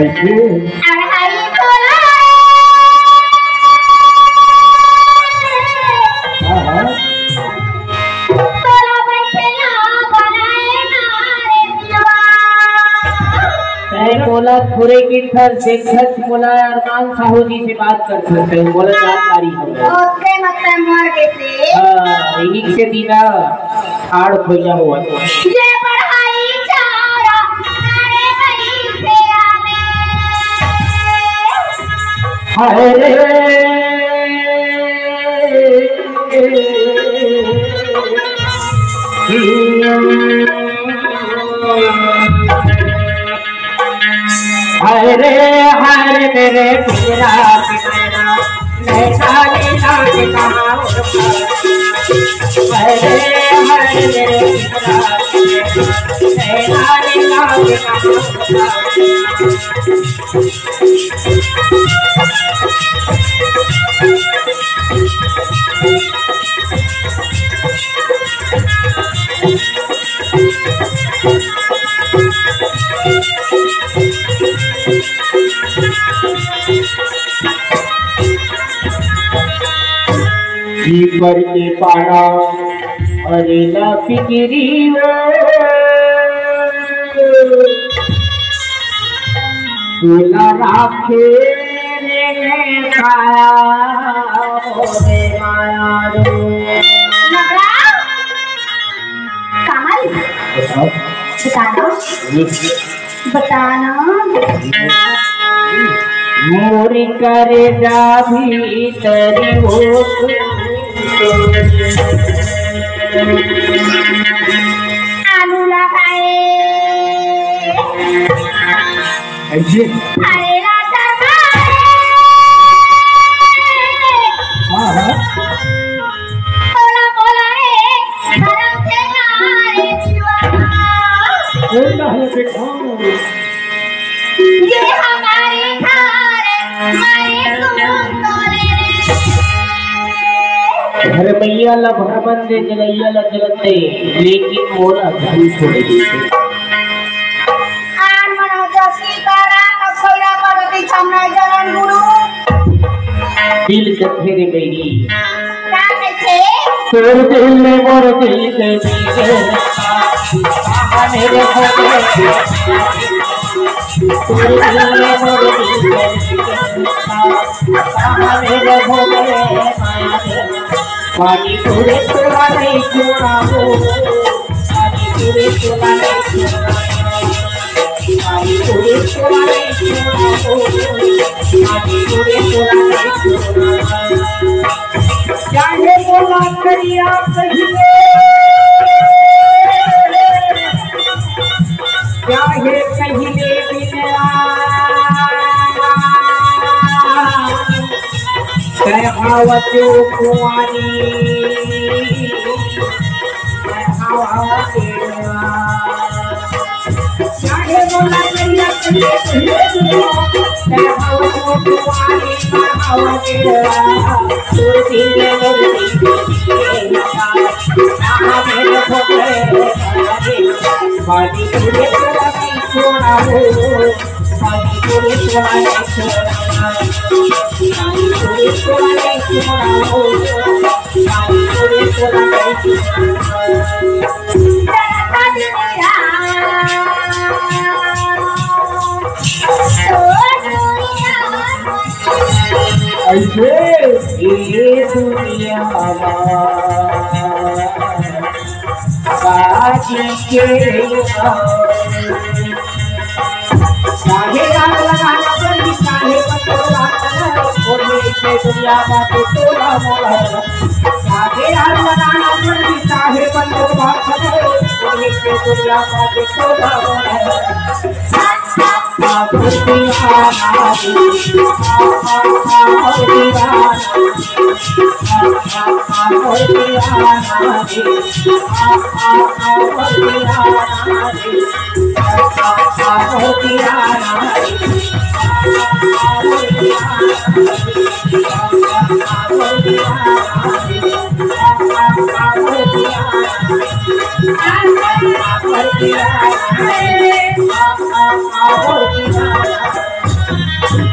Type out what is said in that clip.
कैसे बोला थोड़े की ठर से खर्च बोला अरमान साहू जी से बात कर सकते हैं बोला जानकारी है ओके मतलब मर कैसे यही से दीना आड़ खोजा हुआ ये पढ़ाई चारा अरे बड़ी से आवे हाय रे हरे मेरे पिता पिता नैना नीला के कहाँ हरे हरे मेरे पिता नैना नीला के कहाँ पर के पारा अरे ना फिक्री बोला राखे रे काया रे माया रे कमल बताना मोरी करे जा भीतरी हो आलू लगाए ऐसे अरे राजा बोला बोला रे गरम से नारे ये हमारे घर घर मैया ला भरबन दे जलैया ला जलते लेकिन मोरा घर छोड़ दी आन मनो जसी करा खैरा करती छमना जलन गुरु दिल कथे रे गई का कहते तोर दिल में मोर दिल के दीजे मेरे खोटे तोर दिल में मोर दिल के मेरे खोटे पानी पूरे तोला नहीं छोड़ा हो पानी पूरे तोला नहीं छोड़ा पानी पूरे तोला नहीं छोड़ा हो पानी पूरे तोला नहीं छोड़ा चाहे बोला करिया कहिए चाहे कहिले बिना कहवतो कुआरी चाहे बोला करिया कहिए कहवतो कुआरी तोर दिल में मेरे खोटे पानी पूरे तोला नहीं छोड़ा हो पानी पूरे तोला नहीं छोड़ा पानी पूरे तोला नहीं छोड़ा हो पानी पूरे तोला नहीं ऐसे ये दुनिया बाजी के चाहे गाना लगाना बंदी चाहे पटोला और मेरे दुनिया बातें तोला मोला चाहे गाना लगाना बंदी चाहे पटोला और मेरे दुनिया बातें तोला मोला Yeah. आवडती ना